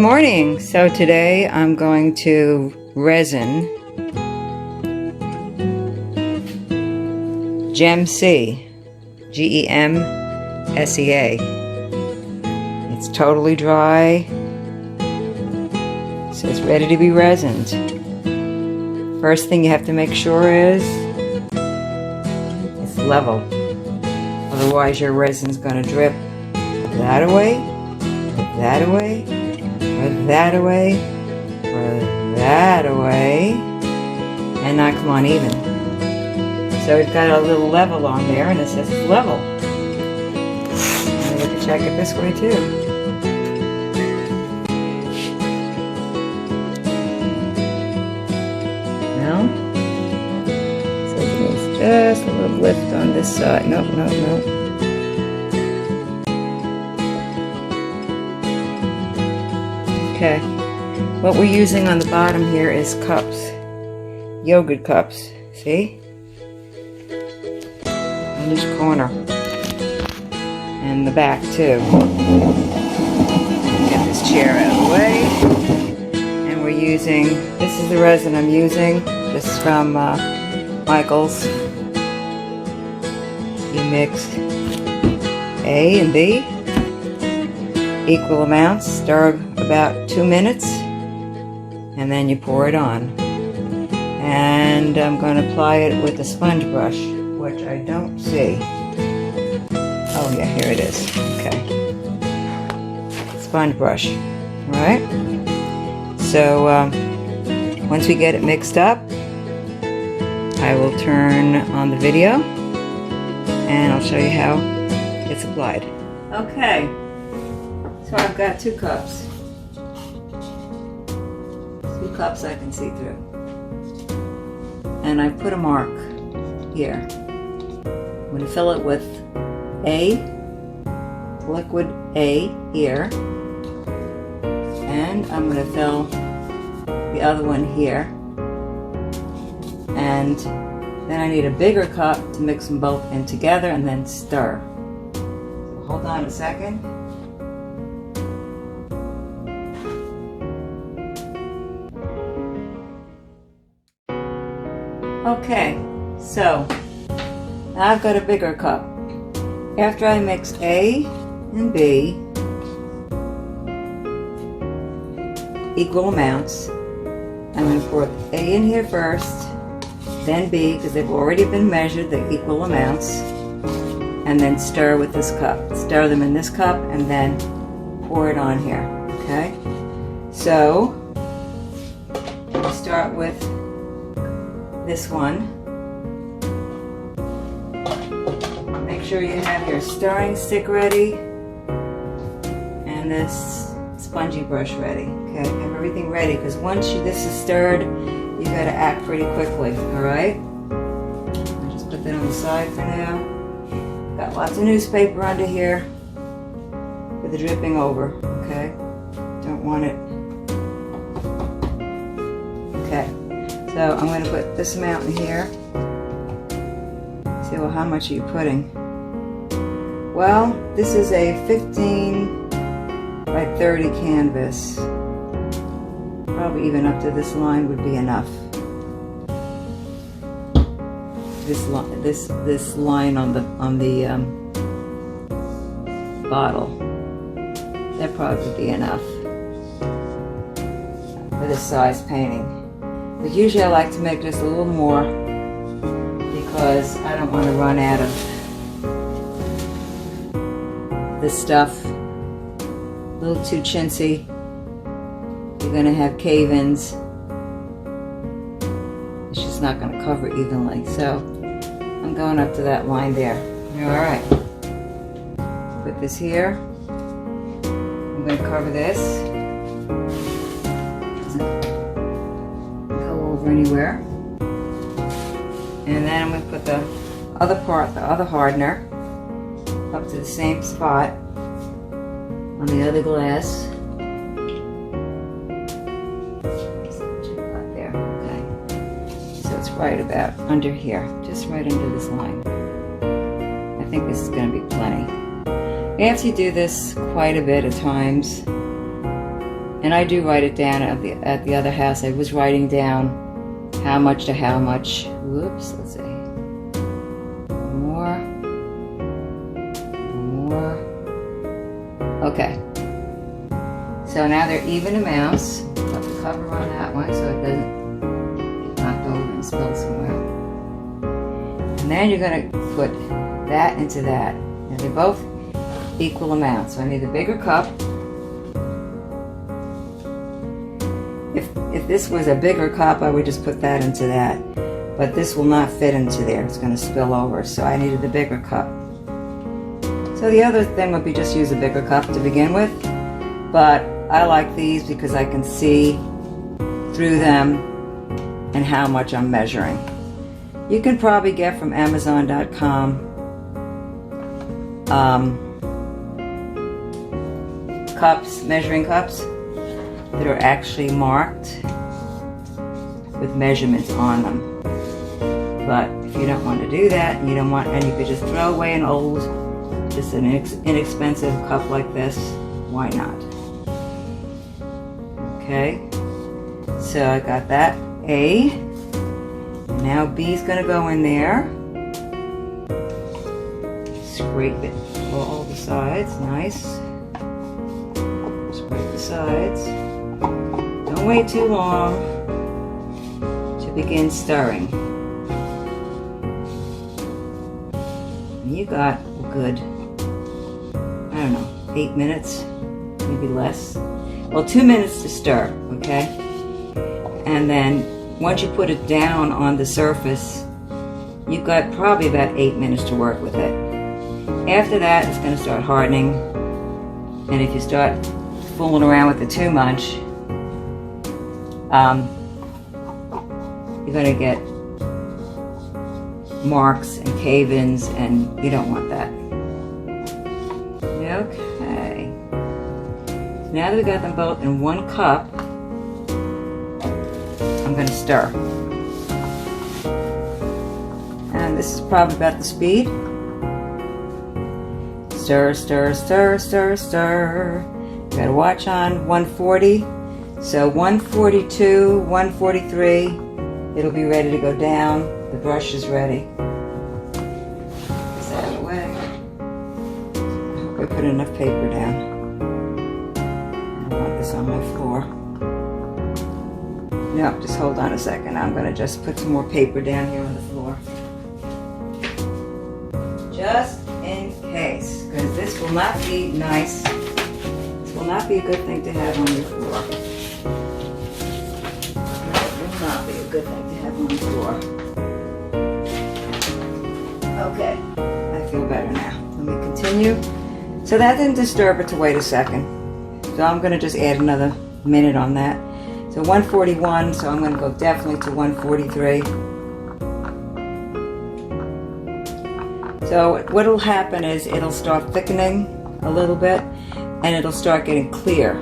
morning. So today I'm going to resin Gem C, Gemsea. It's totally dry, so it's ready to be resined. First thing you have to make sure is it's level. Otherwise your resin's going to drip that away, that away, or that away, or that away, and not come on even. So it's got a little level on there, and it says it's level. And we can check it this way too. No? So it needs just a little lift on this side. Nope, nope, nope. Okay, what we're using on the bottom here is cups, yogurt cups, see? On each corner, and the back too. Get this chair out of the way, and we're using, this is the resin I'm using, this is from Michael's. You mix A and B, equal amounts, stir about 2 minutes, and then you pour it on. And I'm going to apply it with a sponge brush, which I don't see. Oh yeah, here it is. Okay. Sponge brush. Alright. So once we get it mixed up, I will turn on the video and I'll show you how it's applied. Okay. So I've got 2 cups. 2 cups I can see through. And I've put a mark here. I'm going to fill it with A, liquid A here. And I'm going to fill the other one here. And then I need a bigger cup to mix them both in together and then stir. So hold on a second. Okay, so now I've got a bigger cup. After I mix A and B, equal amounts, I'm going to pour A in here first, then B, because they've already been measured, the equal amounts, and then stir with this cup. Stir them in this cup and then pour it on here, okay? So, we'll start with this one. Make sure you have your stirring stick ready and this spongy brush ready. Okay, have everything ready, because once this is stirred, you got to act pretty quickly. All right. I'll just put that on the side for now. Got lots of newspaper under here for the dripping over. Okay, don't want it. Okay. So I'm going to put this amount in here. Say, well, how much are you putting? Well, this is a 15 by 30 canvas. Probably even up to this line would be enough. This line on the bottle, that probably would be enough for this size painting. But usually I like to make just a little more because I don't want to run out of this stuff. A little too chintzy. You're going to have cave-ins. It's just not going to cover evenly. So I'm going up to that line there. Alright. Put this here. I'm going to cover this. Anywhere, and then I'm going to put the other part, the other hardener, up to the same spot on the other glass. There, okay. So it's right about under here, just right under this line. I think this is going to be plenty. You have to do this quite a bit of times, And I do write it down at the other house. I was writing down how much to how much. Whoops, let's see. More. Okay. So now they're even amounts. Put the cover on that one so it doesn't get knocked over and spill somewhere. And then you're going to put that into that. And they're both equal amounts. So I need a bigger cup. If this was a bigger cup, I would just put that into that. But this will not fit into there. It's going to spill over. So I needed a bigger cup. So the other thing would be just use a bigger cup to begin with. But I like these because I can see through them and how much I'm measuring. You can probably get from Amazon.com cups, measuring cups that are actually marked with measurements on them. But if you don't want to do that, and you could just throw away an old, just an inexpensive cup like this, why not? Okay, so I got that A. Now B is going to go in there. Scrape it all the sides, nice. Scrape the sides. Don't wait too long to begin stirring. And you got a good, I don't know, 8 minutes, maybe less. Well, 2 minutes to stir, okay? And then once you put it down on the surface, you've got probably about 8 minutes to work with it. After that, it's going to start hardening. And if you start fooling around with it too much, you're going to get marks and cave-ins, and you don't want that. Okay. Now that we got them both in one cup, I'm going to stir. And this is probably about the speed. Stir, stir, stir, stir, stir. You got to watch on 140. So 142, 143, it'll be ready to go down. The brush is ready. Get this out of the way. I hope I put enough paper down. On my floor. No, just hold on a second. I'm going to just put some more paper down here on the floor. Just in case, because this will not be nice. This will not be a good thing to have on your floor. That will not be a good thing to have on the floor. Okay, I feel better now. Let me continue. So that didn't disturb it to wait a second. So I'm going to just add another minute on that. So 141, so I'm going to go definitely to 143. So what will happen is it'll start thickening a little bit, and it'll start getting clear.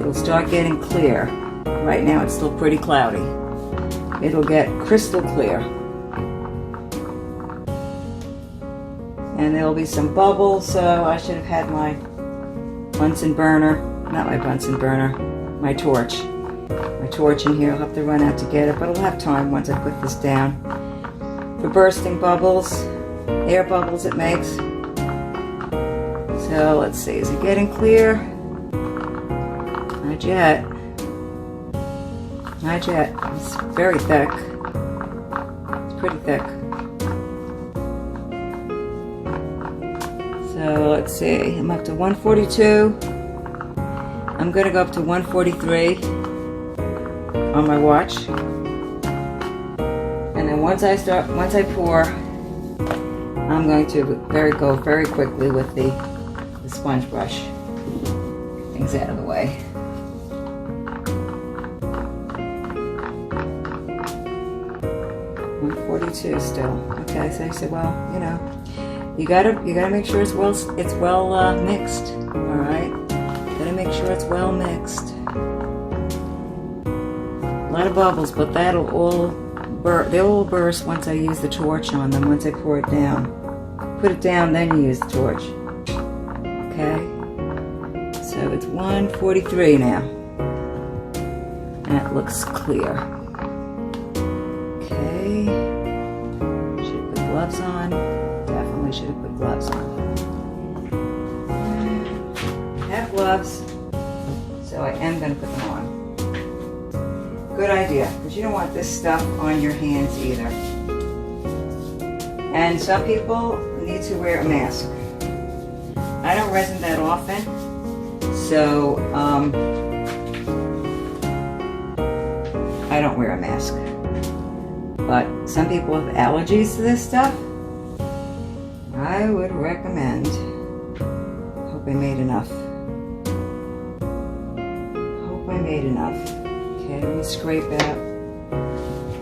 It'll start getting clear. Right now it's still pretty cloudy. It'll get crystal clear. And there'll be some bubbles, so I should have had my Bunsen burner, not my Bunsen burner, my torch. My torch in here, I'll have to run out to get it, but I'll have time once I put this down. For bursting bubbles, air bubbles it makes. So let's see, is it getting clear? Not yet. Not yet. It's very thick. It's pretty thick. So let's see, I'm up to 142. I'm going to go up to 143 on my watch. And then once I pour, I'm going to go very quickly with the sponge brush. Things out of the way. $142 still. Okay, so I said, well, you know, you gotta make sure it's well mixed. All right, gotta make sure it's well mixed. A lot of bubbles, but that'll all they'll all burst once I use the torch on them. Once I pour it down, put it down, then you use the torch. Okay, so it's 143 now. That looks clear. Okay. Should have put gloves on. Definitely should have put gloves on. I have gloves, so I am going to put them on. Good idea, because you don't want this stuff on your hands either. And some people need to wear a mask. I don't resin that often, so I don't wear a mask. But some people have allergies to this stuff. I would recommend. Hope I made enough. Hope I made enough. Okay, let me scrape out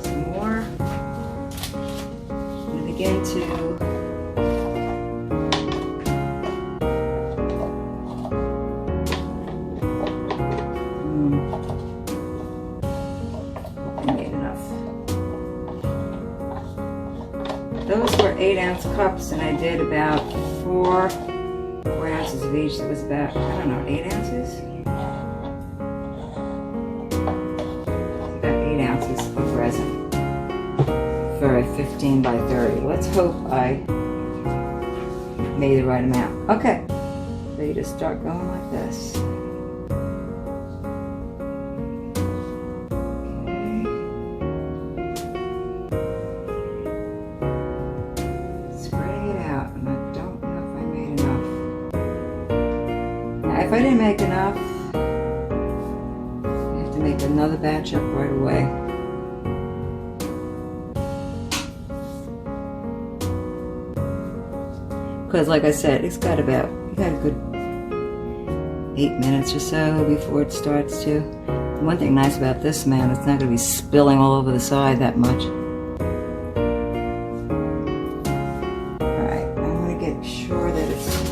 some more. I'm going to begin to those were 8-ounce cups, and I did about 4 ounces of each. It was about, I don't know, 8 ounces? About 8 ounces of resin for a 15 by 30. Let's hope I made the right amount. Okay, so you just start going like this. If I didn't make enough, I have to make another batch up right away. Because like I said, it's got about, you got a good 8 minutes or so before it starts to. One thing nice about this, man, it's not going to be spilling all over the side that much. Alright, I want to get sure that it's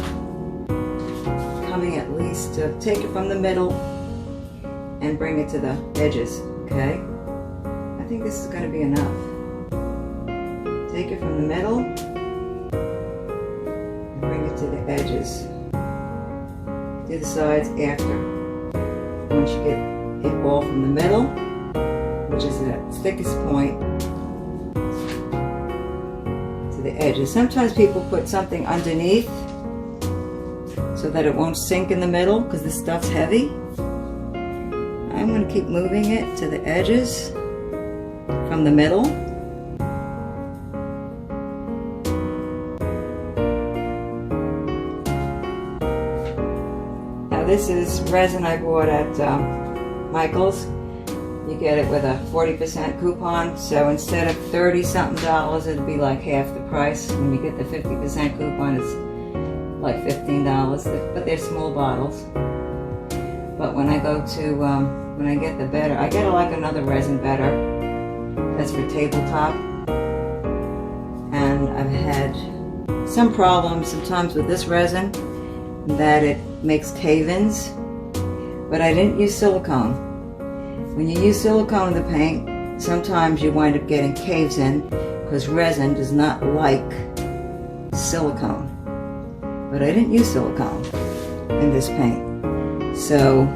coming at least to take it from the middle and bring it to the edges, okay? I think this is going to be enough. Take it from the middle and bring it to the edges. Do the sides after. Once you get it all from the middle, which is the thickest point, to the edges. Sometimes people put something underneath so that it won't sink in the middle because this stuff's heavy. I'm going to keep moving it to the edges from the middle. Now this is resin I bought at Michael's. You get it with a 40% coupon, so instead of $30-something, it'd be like half the price. When you get the 50% coupon, it's like $15, but they're small bottles. But when I go to, when I get the better, I get like another resin better. That's for tabletop. And I've had some problems sometimes with this resin, that it makes cave-ins. But I didn't use silicone. When you use silicone in the paint, sometimes you wind up getting caves in because resin does not like silicone. But I didn't use silicone in this paint. So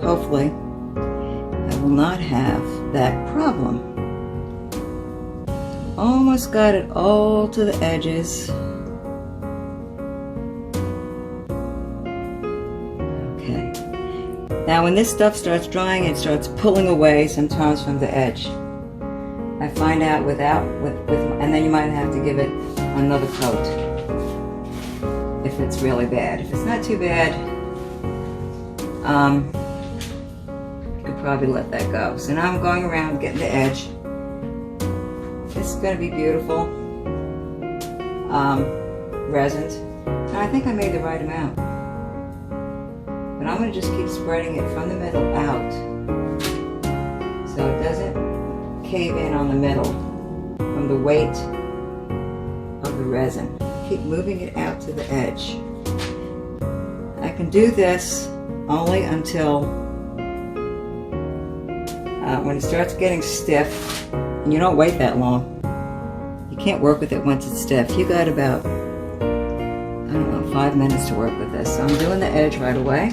hopefully I will not have that problem. Almost got it all to the edges. Okay. Now when this stuff starts drying, it starts pulling away sometimes from the edge. I find out and then you might have to give it another coat if it's really bad. If it's not too bad, you could probably let that go. So now I'm going around getting the edge. This is going to be beautiful. Resins. And I think I made the right amount. But I'm going to just keep spreading it from the middle out so it doesn't cave in on the middle from the weight of the resin. Keep moving it out to the edge. I can do this only until when it starts getting stiff, and you don't wait that long. You can't work with it once it's stiff. You got about, I don't know, 5 minutes to work with this. So I'm doing the edge right away.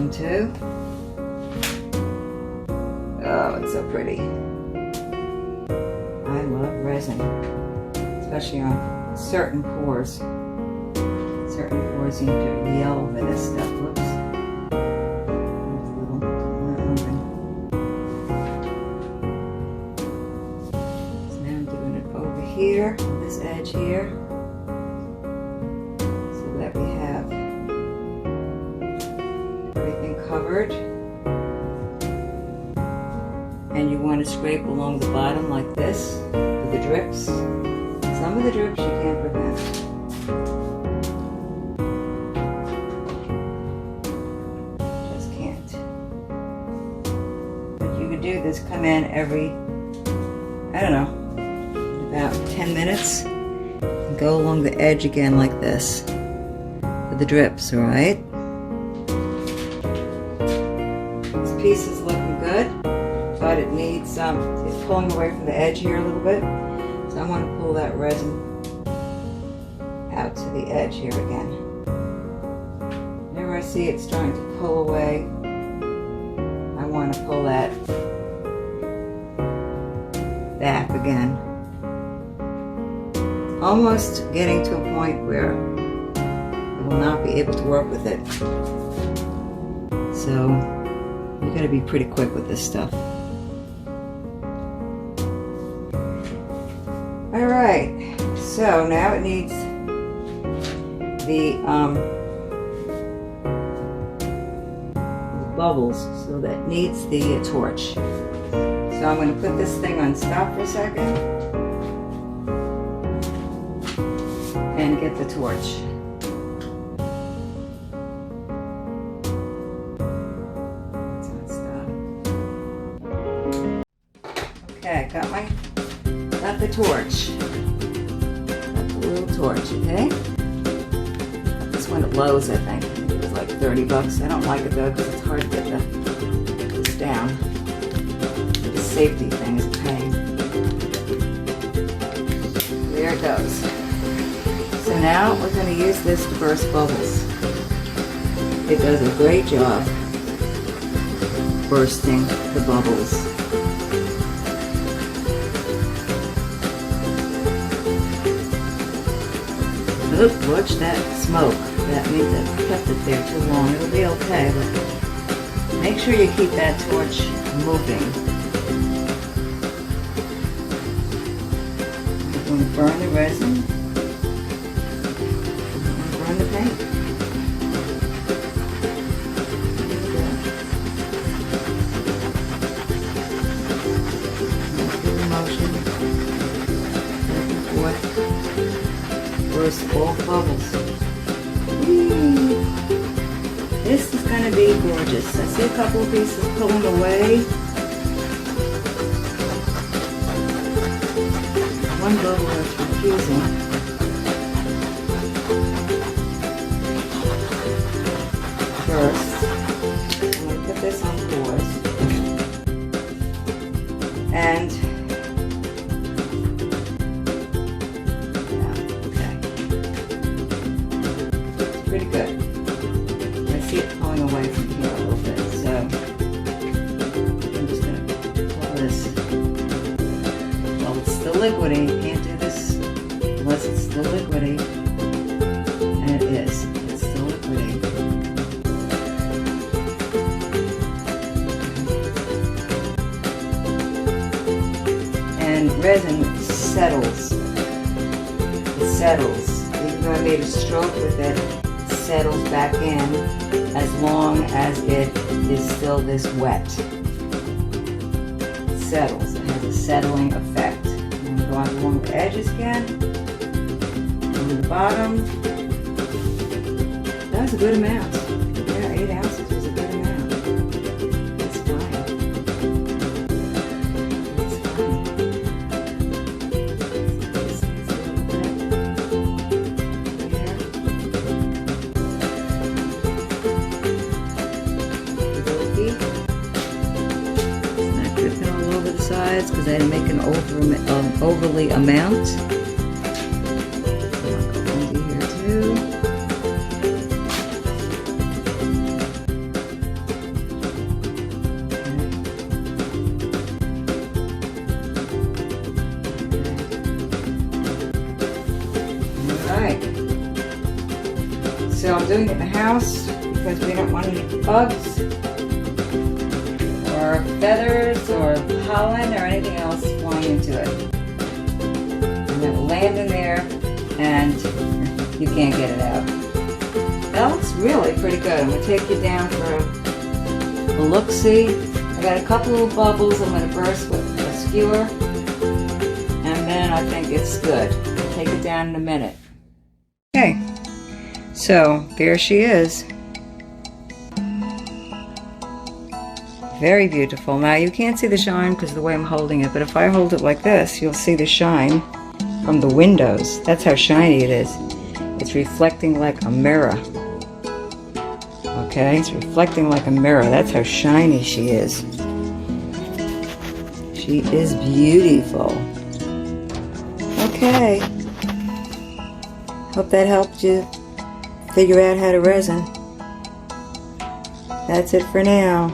one too. Oh, it's so pretty. I love resin, especially on certain pores. Certain pores seem to yell over this stuff. Whoops. So now I'm doing it over here, on this edge here, so that we have everything covered. And you want to scrape along the bottom like this for the drips. Some of the drips you can't prevent. Just can't. But you could do this, come in every, I don't know, about 10 minutes. And go along the edge again like this for the drips, alright? This piece is looking good, but it needs some, it's pulling away from the edge here a little bit. So I want to pull that resin out to the edge here again. Whenever I see it starting to pull away, I want to pull that back again. Almost getting to a point where I will not be able to work with it. So you got to be pretty quick with this stuff. Alright, so now it needs the bubbles, so that needs the torch. So I'm going to put this thing on stop for a second and get the torch. It's on stop. Okay, got the torch. Got the little torch, okay? This one at Lowe's, I think. It was like 30 bucks. I don't like it though because it's hard to get this down. The safety thing is a pain. There it goes. So now we're going to use this to burst bubbles. It does a great job bursting the bubbles. Oop, watch that smoke. That means I've kept it there too long. It'll be okay, but make sure you keep that torch moving. We're going to burn the resin. We're going to burn the paint. Motion. Back and forth. Burst all bubbles. Whee! This is going to be gorgeous. I see a couple of pieces pulling away. One bubble is refusing. First, I'm going to put this on pause. And pretty good. I see it pulling away from here a little bit, so I'm just going to pull this. Well, it's still liquidy. You can't do this unless it's still liquidy. And it is. It's still liquidy. And resin settles. It settles. Even though I made a stroke with it, settles back in as long as it is still this wet. It settles. It has a settling effect. I'm going along the edges again. And the bottom. That was a good amount. Yeah, 8 ounces was a good amount. It's fine. It's fine. Because I didn't make an overly amount. Under here too. So I'm doing it in the house because we don't want any bugs or feathers or pollen or anything else flying into it. And it will land in there and you can't get it out. That looks really pretty good. I'm going to take you down for a look-see. I got a couple of bubbles I'm going to burst with a skewer, and then I think it's good. I'll take it down in a minute. Okay, so there she is. Very beautiful. Now you can't see the shine because of the way I'm holding it, but if I hold it like this, you'll see the shine from the windows. That's how shiny it is. It's reflecting like a mirror. Okay, it's reflecting like a mirror. That's how shiny she is. She is beautiful. Okay. Hope that helped you figure out how to resin. That's it for now.